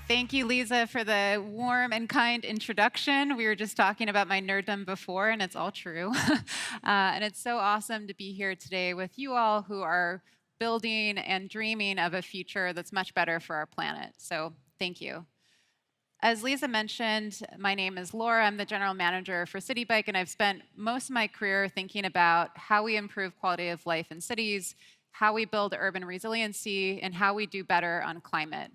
Thank you, Lisa, for the warm and kind introduction. We were just talking about my nerddom before, and it's all true. And it's so awesome to be here today with you all who are building and dreaming of a future that's much better for our planet. So thank you. As Lisa mentioned, my name is Laura. I'm the general manager for City Bike, and I've spent most of my career thinking about how we improve quality of life in cities, how we build urban resiliency, and how we do better on climate.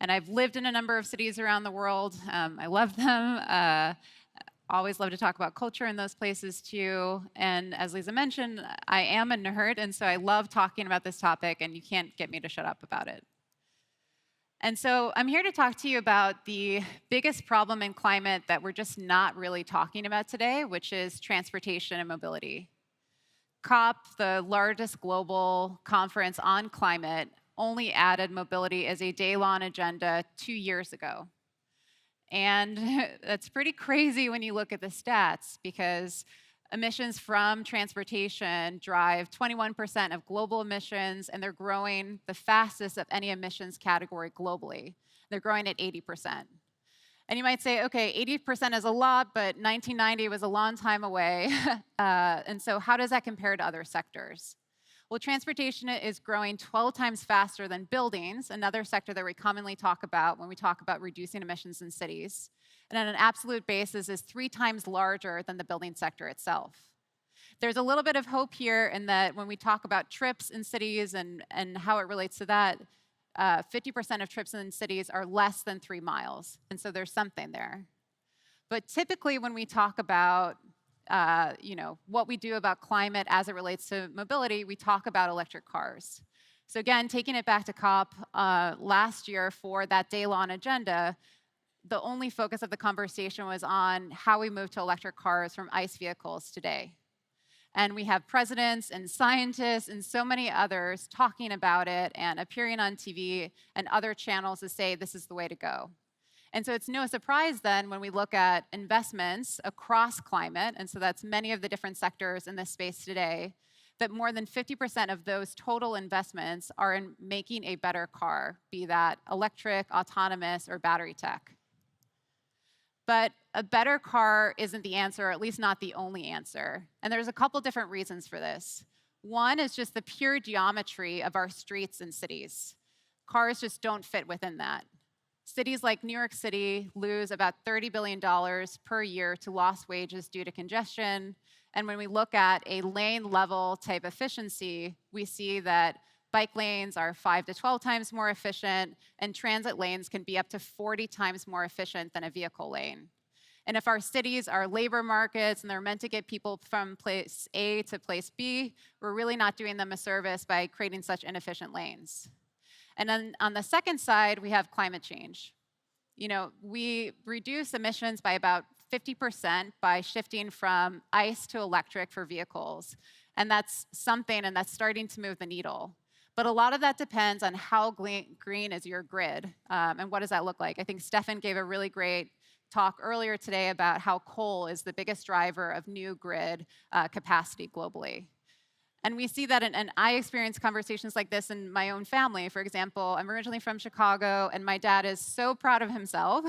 And I've lived in a number of cities around the world. I love them. Always love to talk about culture in those places too. And as Lisa mentioned, I am a nerd, and so I love talking about this topic, and you can't get me to shut up about it. And so I'm here to talk to you about the biggest problem in climate that we're just not really talking about today, which is transportation and mobility. COP, the largest global conference on climate, only added mobility as a day-long agenda 2 years ago. And that's pretty crazy when you look at the stats, because emissions from transportation drive 21% of global emissions, and they're growing the fastest of any emissions category globally. They're growing at 80%. And you might say, okay, 80% is a lot, but 1990 was a long time away. And so how does that compare to other sectors? Well, transportation is growing 12 times faster than buildings, another sector that we commonly talk about when we talk about reducing emissions in cities. And on an absolute basis is 3 times larger than the building sector itself. There's a little bit of hope here in that when we talk about trips in cities and how it relates to that, 50% of trips in cities are less than 3 miles. And so there's something there. But typically when we talk about what we do about climate as it relates to mobility, we talk about electric cars. So again, taking it back to COP last year for that day-long agenda, the only focus of the conversation was on how we move to electric cars from ICE vehicles today. And we have presidents and scientists and so many others talking about it and appearing on TV and other channels to say this is the way to go. And so it's no surprise then when we look at investments across climate, and so that's many of the different sectors in this space today, that more than 50% of those total investments are in making a better car, be that electric, autonomous, or battery tech. But a better car isn't the answer, or at least not the only answer. And there's a couple different reasons for this. One is just the pure geometry of our streets and cities. Cars just don't fit within that. Cities like New York City lose about $30 billion per year to lost wages due to congestion. And when we look at a lane level type efficiency, we see that bike lanes are 5 to 12 times more efficient, and transit lanes can be up to 40 times more efficient than a vehicle lane. And if our cities are labor markets and they're meant to get people from place A to place B, we're really not doing them a service by creating such inefficient lanes. And then on the second side, we have climate change. We reduce emissions by about 50% by shifting from ICE to electric for vehicles. And that's something, and that's starting to move the needle. But a lot of that depends on how green is your grid, and what does that look like. I think Stefan gave a really great talk earlier today about how coal is the biggest driver of new grid capacity globally. And we see that, and I experience conversations like this in my own family. For example, I'm originally from Chicago, and my dad is so proud of himself.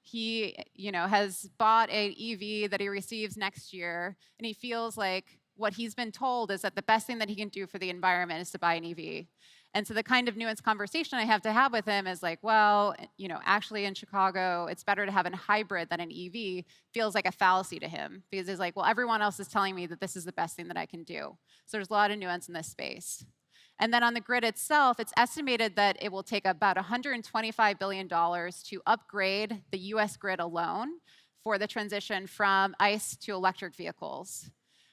He, has bought an EV that he receives next year, and he feels like what he's been told is that the best thing that he can do for the environment is to buy an EV. And so the kind of nuanced conversation I have to have with him is like, well, actually in Chicago, it's better to have a hybrid than an EV, feels like a fallacy to him. Because he's like, well, everyone else is telling me that this is the best thing that I can do. So there's a lot of nuance in this space. And then on the grid itself, it's estimated that it will take about $125 billion to upgrade the US grid alone for the transition from ICE to electric vehicles.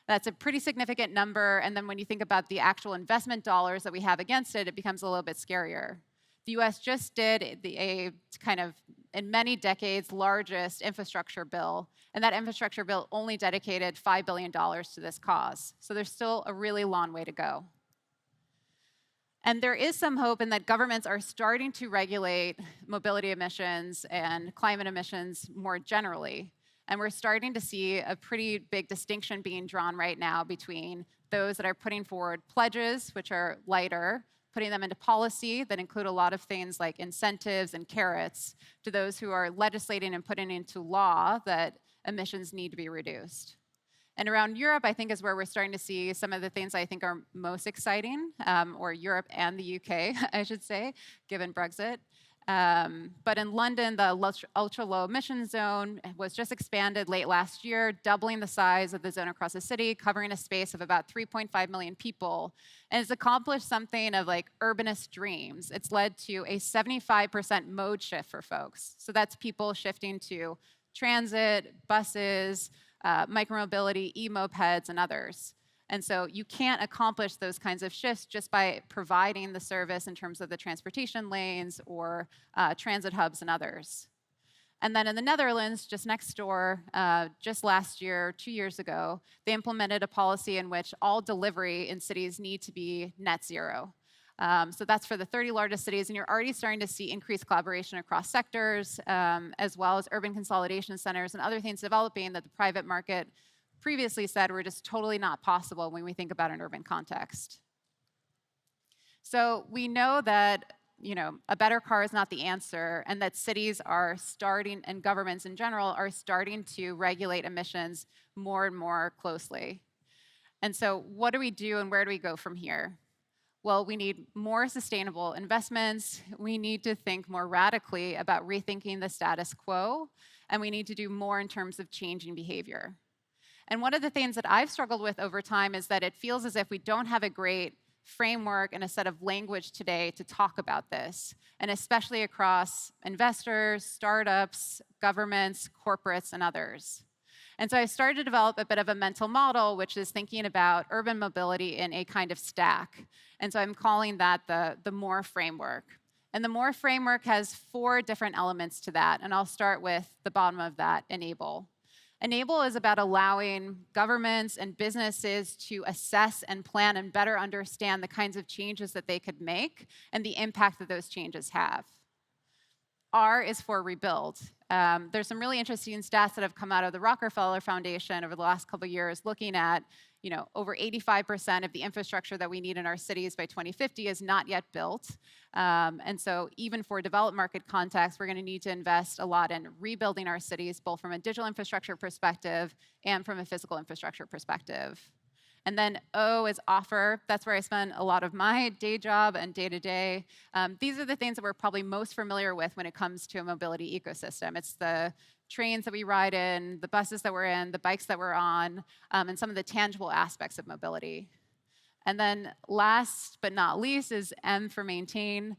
That's a pretty significant number, and then when you think about the actual investment dollars that we have against it, it becomes a little bit scarier. The US just did a kind of, in many decades, largest infrastructure bill, and that infrastructure bill only dedicated $5 billion to this cause. So there's still a really long way to go. And there is some hope in that governments are starting to regulate mobility emissions and climate emissions more generally. And we're starting to see a pretty big distinction being drawn right now between those that are putting forward pledges, which are lighter, putting them into policy that include a lot of things like incentives and carrots to those who are legislating and putting into law that emissions need to be reduced. And around Europe, I think, is where we're starting to see some of the things I think are most exciting, or Europe and the UK, I should say, given Brexit. But in London, the ultra-low emission zone was just expanded late last year, doubling the size of the zone across the city, covering a space of about 3.5 million people. And it's accomplished something of like urbanist dreams. It's led to a 75% mode shift for folks. So that's people shifting to transit, buses, micromobility, e-mopeds, and others. And so you can't accomplish those kinds of shifts just by providing the service in terms of the transportation lanes or transit hubs and others. And then in the Netherlands, just next door, just last year, 2 years ago, they implemented a policy in which all delivery in cities need to be net zero. So that's for the 30 largest cities, and you're already starting to see increased collaboration across sectors, as well as urban consolidation centers and other things developing that the private market previously said were just totally not possible when we think about an urban context. So we know that a better car is not the answer, and that cities are starting, and governments in general, are starting to regulate emissions more and more closely. And so what do we do and where do we go from here? Well, we need more sustainable investments. We need to think more radically about rethinking the status quo, and we need to do more in terms of changing behavior. And one of the things that I've struggled with over time is that it feels as if we don't have a great framework and a set of language today to talk about this, and especially across investors, startups, governments, corporates, and others. And so I started to develop a bit of a mental model, which is thinking about urban mobility in a kind of stack. And so I'm calling that the MORE framework. And the MORE framework has 4 different elements to that, and I'll start with the bottom of that, enable. Enable is about allowing governments and businesses to assess and plan and better understand the kinds of changes that they could make and the impact that those changes have. R is for rebuild. There's some really interesting stats that have come out of the Rockefeller Foundation over the last couple of years looking at over 85% of the infrastructure that we need in our cities by 2050 is not yet built. And so even for developed market context, we're going to need to invest a lot in rebuilding our cities, both from a digital infrastructure perspective and from a physical infrastructure perspective. And then O is offer. That's where I spend a lot of my day job and day-to-day. These are the things that we're probably most familiar with when it comes to a mobility ecosystem. It's the trains that we ride in, the buses that we're in, the bikes that we're on, and some of the tangible aspects of mobility. And then last but not least is M for maintain.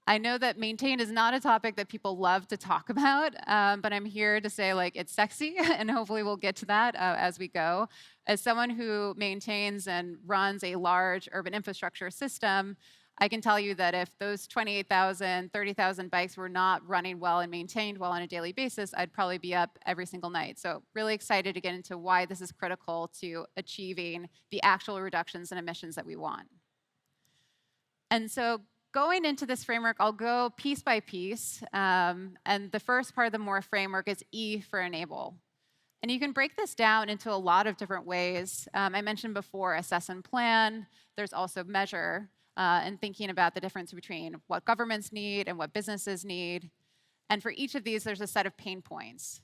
I know that maintain is not a topic that people love to talk about, but I'm here to say it's sexy, and hopefully we'll get to that as we go. As someone who maintains and runs a large urban infrastructure system, I can tell you that if those 28,000, 30,000 bikes were not running well and maintained well on a daily basis, I'd probably be up every single night. So really excited to get into why this is critical to achieving the actual reductions in emissions that we want. And so going into this framework, I'll go piece by piece. And the first part of the MORE framework is E for enable. And you can break this down into a lot of different ways. I mentioned before assess and plan. There's also measure. And thinking about the difference between what governments need and what businesses need. And for each of these, there's a set of pain points.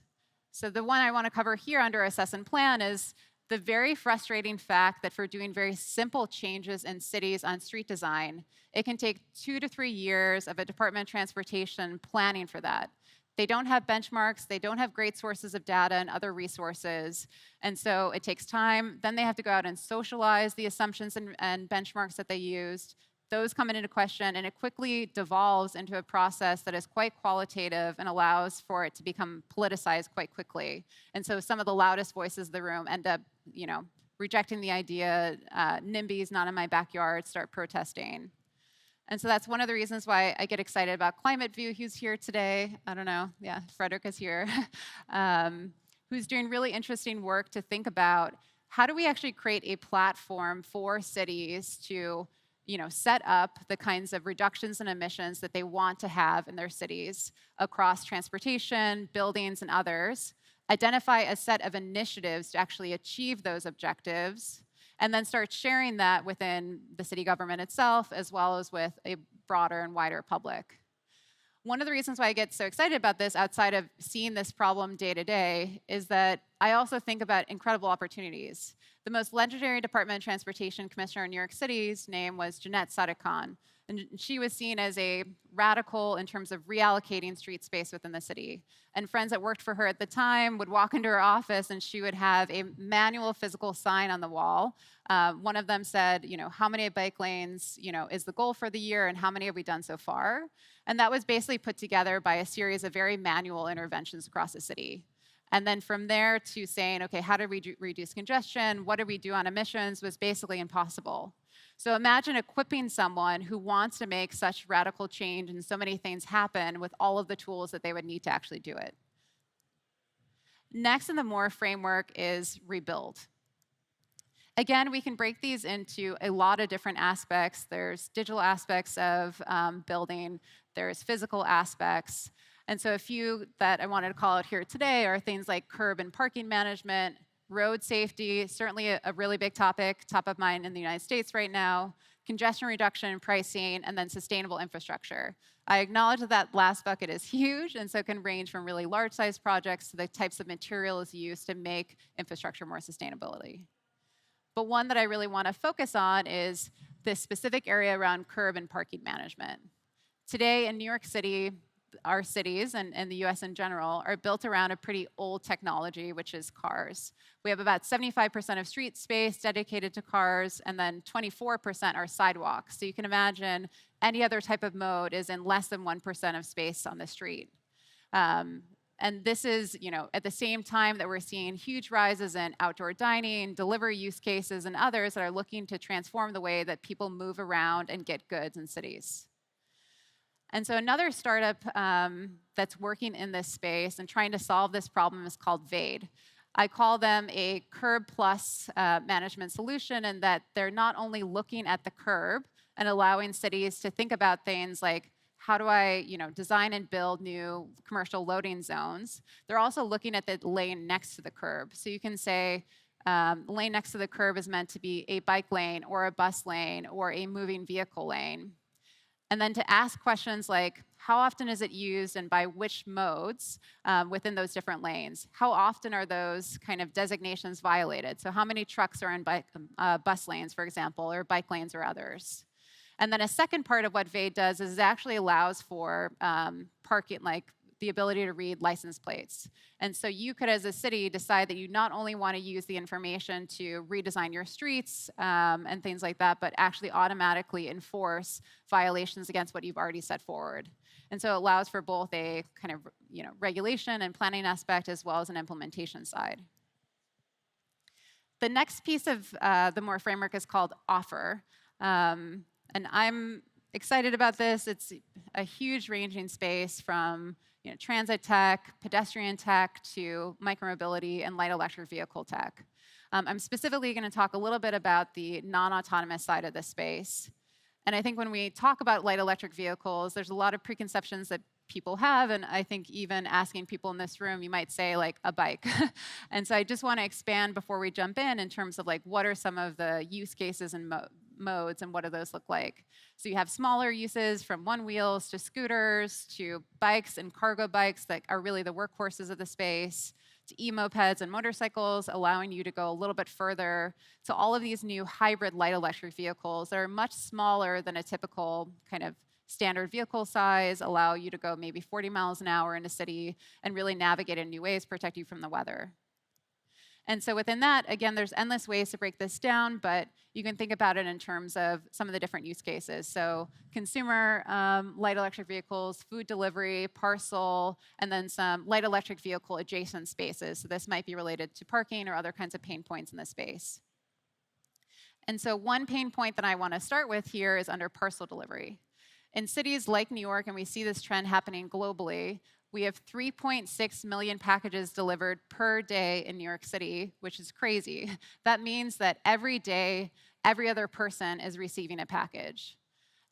So the one I want to cover here under assess and plan is the very frustrating fact that for doing very simple changes in cities on street design, it can take 2 to 3 years of a Department of Transportation planning for that. They don't have benchmarks, they don't have great sources of data and other resources, and so it takes time. Then they have to go out and socialize the assumptions and benchmarks that they used. Those come into question, and it quickly devolves into a process that is quite qualitative and allows for it to become politicized quite quickly. And so some of the loudest voices in the room end up, rejecting the idea, NIMBY's not in my backyard, start protesting. And so that's one of the reasons why I get excited about Climate View, who's here today. I don't know, yeah, Frederick is here, who's doing really interesting work to think about how do we actually create a platform for cities to set up the kinds of reductions in emissions that they want to have in their cities across transportation, buildings, and others, identify a set of initiatives to actually achieve those objectives, and then start sharing that within the city government itself, as well as with a broader and wider public. One of the reasons why I get so excited about this, outside of seeing this problem day to day, is that I also think about incredible opportunities. The most legendary Department of Transportation commissioner in New York City's name was Jeanette Sadiq-Khan, and she was seen as a radical in terms of reallocating street space within the city. And friends that worked for her at the time would walk into her office and she would have a manual physical sign on the wall. One of them said, how many bike lanes, is the goal for the year and how many have we done so far? And that was basically put together by a series of very manual interventions across the city. And then from there to saying, okay, how do we reduce congestion? What do we do on emissions was basically impossible. So imagine equipping someone who wants to make such radical change and so many things happen with all of the tools that they would need to actually do it. Next in the MORE framework is rebuild. Again, we can break these into a lot of different aspects. There's digital aspects of building, there's physical aspects. And so a few that I wanted to call out here today are things like curb and parking management, road safety, certainly a really big topic, top of mind in the United States right now, congestion reduction and pricing, and then sustainable infrastructure. I acknowledge that that last bucket is huge, and so it can range from really large-sized projects to the types of materials used to make infrastructure more sustainability. But one that I really want to focus on is this specific area around curb and parking management. Today in New York City, our cities and the US in general are built around a pretty old technology, which is cars. We have about 75% of street space dedicated to cars, and then 24% are sidewalks. So you can imagine any other type of mode is in less than 1% of space on the street. And this is, at the same time that we're seeing huge rises in outdoor dining, delivery use cases, and others that are looking to transform the way that people move around and get goods in cities. And so another startup that's working in this space and trying to solve this problem is called Vade. I call them a curb plus management solution, in that they're not only looking at the curb and allowing cities to think about things like, how do I design and build new commercial loading zones? They're also looking at the lane next to the curb. So you can say, the lane next to the curb is meant to be a bike lane or a bus lane or a moving vehicle lane. And then to ask questions like, how often is it used and by which modes within those different lanes? How often are those kind of designations violated? So how many trucks are in bus lanes, for example, or bike lanes or others? And then a second part of what Vade does is it actually allows for parking, like the ability to read license plates. And so you could, as a city, decide that you not only want to use the information to redesign your streets and things like that, but actually automatically enforce violations against what you've already set forward. And so it allows for both a kind of regulation and planning aspect, as well as an implementation side. The next piece of the MORE framework is called Offer. And I'm excited about this. It's a huge ranging space from transit tech, pedestrian tech, to micromobility and light electric vehicle tech. I'm specifically going to talk a little bit about the non-autonomous side of this space. And I think when we talk about light electric vehicles, there's a lot of preconceptions that people have, and I think even asking people in this room, you might say like a bike. And so I just want to expand before we jump in terms of like what are some of the use cases and modes and what do those look like. So you have smaller uses from one wheels to scooters to bikes and cargo bikes that are really the workhorses of the space, to e-mopeds and motorcycles, allowing you to go a little bit further, to all of these new hybrid light electric vehicles that are much smaller than a typical kind of standard vehicle size, allow you to go maybe 40 miles an hour in a city and really navigate in new ways, protect you from the weather. And so within that, again, there's endless ways to break this down, but you can think about it in terms of some of the different use cases. So consumer light electric vehicles, food delivery, parcel, and then some light electric vehicle adjacent spaces. So this might be related to parking or other kinds of pain points in the space. And so one pain point that I want to start with here is under parcel delivery. In cities like New York, and we see this trend happening globally, we have 3.6 million packages delivered per day in New York City, which is crazy. That means that every day, every other person is receiving a package.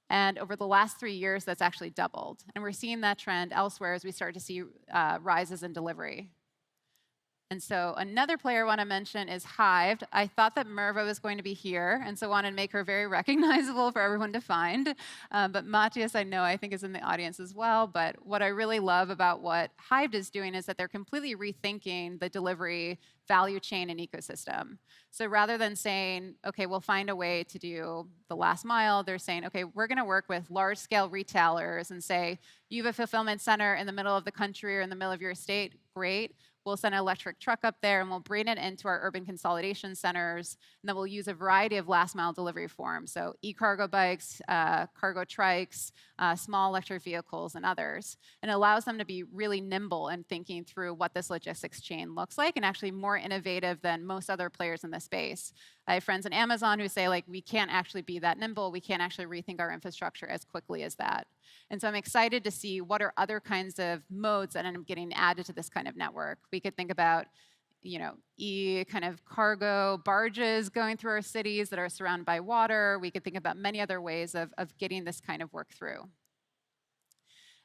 And over the last 3 years, that's actually doubled. And we're seeing that trend elsewhere as we start to see rises in delivery. And so another player I want to mention is Hive. I thought that Merva was going to be here, and so wanted to make her very recognizable for everyone to find. But Matthias, I think is in the audience as well. But what I really love about what Hive is doing is that they're completely rethinking the delivery value chain and ecosystem. So rather than saying, okay, we'll find a way to do the last mile, they're saying, okay, we're going to work with large-scale retailers and say, you have a fulfillment center in the middle of the country or in the middle of your state, great. We'll send an electric truck up there and we'll bring it into our urban consolidation centers. And then we'll use a variety of last mile delivery forms. So e-cargo bikes, cargo trikes, small electric vehicles, and others. And it allows them to be really nimble in thinking through what this logistics chain looks like and actually more innovative than most other players in the space. I have friends in Amazon who say, like, we can't actually be that nimble. We can't actually rethink our infrastructure as quickly as that. And so I'm excited to see what are other kinds of modes that end up getting added to this kind of network. We could think about, kind of cargo barges going through our cities that are surrounded by water. We could think about many other ways of getting this kind of work through.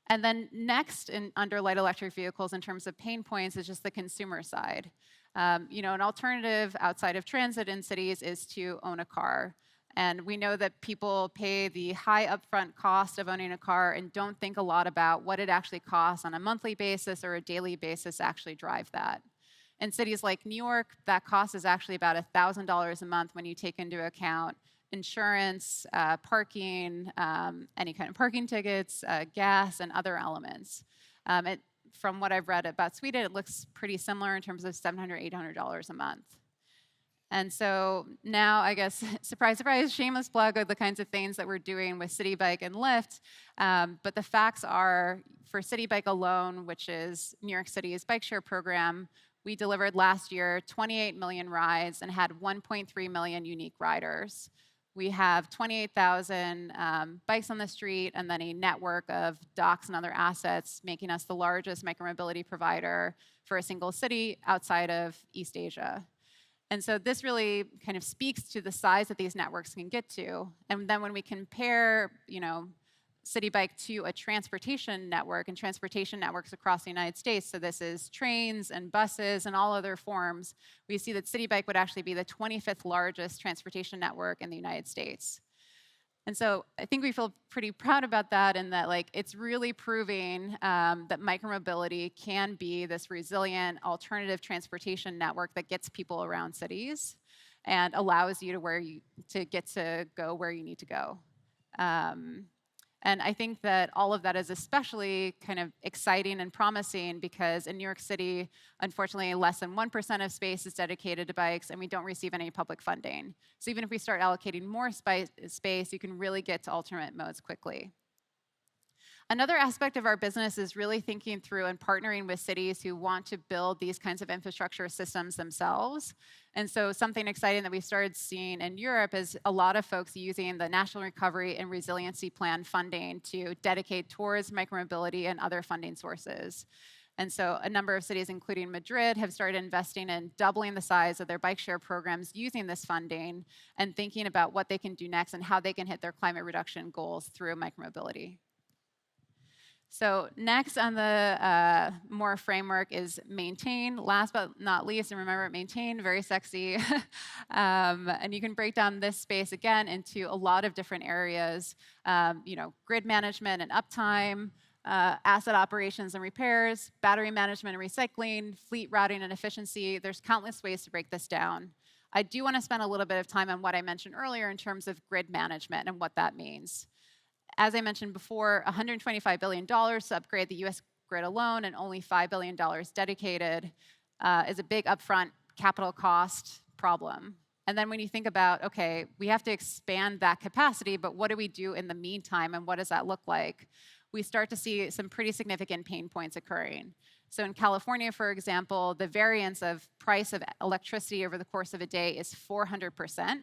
And then next, under light electric vehicles, in terms of pain points, is just the consumer side. An alternative outside of transit in cities is to own a car. And we know that people pay the high upfront cost of owning a car and don't think a lot about what it actually costs on a monthly basis or a daily basis to actually drive that. In cities like New York, that cost is actually about $1,000 a month when you take into account insurance, parking, any kind of parking tickets, gas, and other elements. From what I've read about Sweden, it looks pretty similar in terms of $700, $800 a month. And so now, I guess, surprise, surprise, shameless plug of the kinds of things that we're doing with City Bike and Lyft. But the facts are, for City Bike alone, which is New York City's bike share program, we delivered last year 28 million rides and had 1.3 million unique riders. We have 28,000 bikes on the street and then a network of docks and other assets, making us the largest micromobility provider for a single city outside of East Asia. And so this really kind of speaks to the size that these networks can get to. And then when we compare, City Bike to a transportation network and transportation networks across the United States, so this is trains and buses and all other forms, we see that City Bike would actually be the 25th largest transportation network in the United States. And so I think we feel pretty proud about that, and that it's really proving that micromobility can be this resilient alternative transportation network that gets people around cities and allows you to get to go where you need to go. And I think that all of that is especially kind of exciting and promising because in New York City, unfortunately, less than 1% of space is dedicated to bikes, and we don't receive any public funding. So even if we start allocating more space, you can really get to alternate modes quickly. Another aspect of our business is really thinking through and partnering with cities who want to build these kinds of infrastructure systems themselves. And so something exciting that we started seeing in Europe is a lot of folks using the National Recovery and Resiliency Plan funding to dedicate towards micromobility and other funding sources. And so a number of cities, including Madrid, have started investing in doubling the size of their bike share programs using this funding and thinking about what they can do next and how they can hit their climate reduction goals through micromobility. So next on the more framework is maintain. Last but not least, and remember, maintain, very sexy. And you can break down this space again into a lot of different areas. Grid management and uptime, asset operations and repairs, battery management and recycling, fleet routing and efficiency. There's countless ways to break this down. I do want to spend a little bit of time on what I mentioned earlier in terms of grid management and what that means. As I mentioned before, $125 billion to upgrade the US grid alone and only $5 billion dedicated is a big upfront capital cost problem. And then when you think about, okay, we have to expand that capacity, but what do we do in the meantime and what does that look like? We start to see some pretty significant pain points occurring. So in California, for example, the variance of price of electricity over the course of a day is 400%.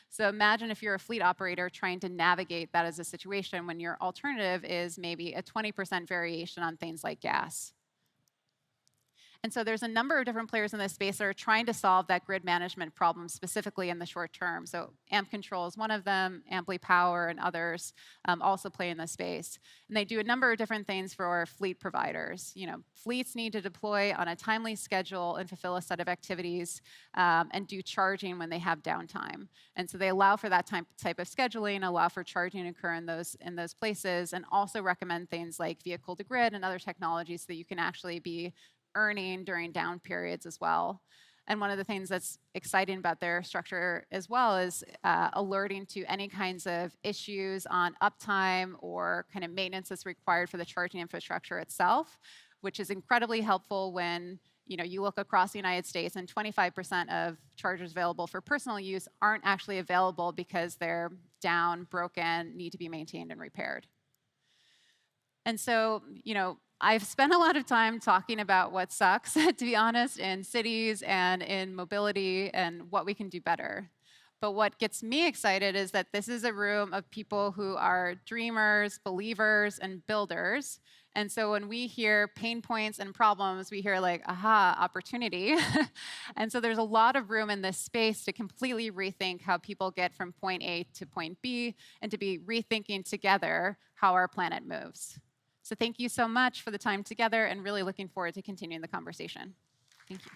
So imagine if you're a fleet operator trying to navigate that as a situation when your alternative is maybe a 20% variation on things like gas. And so there's a number of different players in this space that are trying to solve that grid management problem specifically in the short term. So AMP Control is one of them, Amply Power and others also play in this space. And they do a number of different things for fleet providers. Fleets need to deploy on a timely schedule and fulfill a set of activities and do charging when they have downtime. And so they allow for that type of scheduling, allow for charging to occur in those places, and also recommend things like vehicle to grid and other technologies so that you can actually be earning during down periods as well. And one of the things that's exciting about their structure as well is alerting to any kinds of issues on uptime or kind of maintenance that's required for the charging infrastructure itself, which is incredibly helpful when you look across the United States and 25% of chargers available for personal use aren't actually available because they're down, broken, need to be maintained and repaired. And so, I've spent a lot of time talking about what sucks, to be honest, in cities and in mobility and what we can do better. But what gets me excited is that this is a room of people who are dreamers, believers, and builders. And so when we hear pain points and problems, we hear like, aha, opportunity. And so there's a lot of room in this space to completely rethink how people get from point A to point B and to be rethinking together how our planet moves. So thank you so much for the time together and really looking forward to continuing the conversation. Thank you.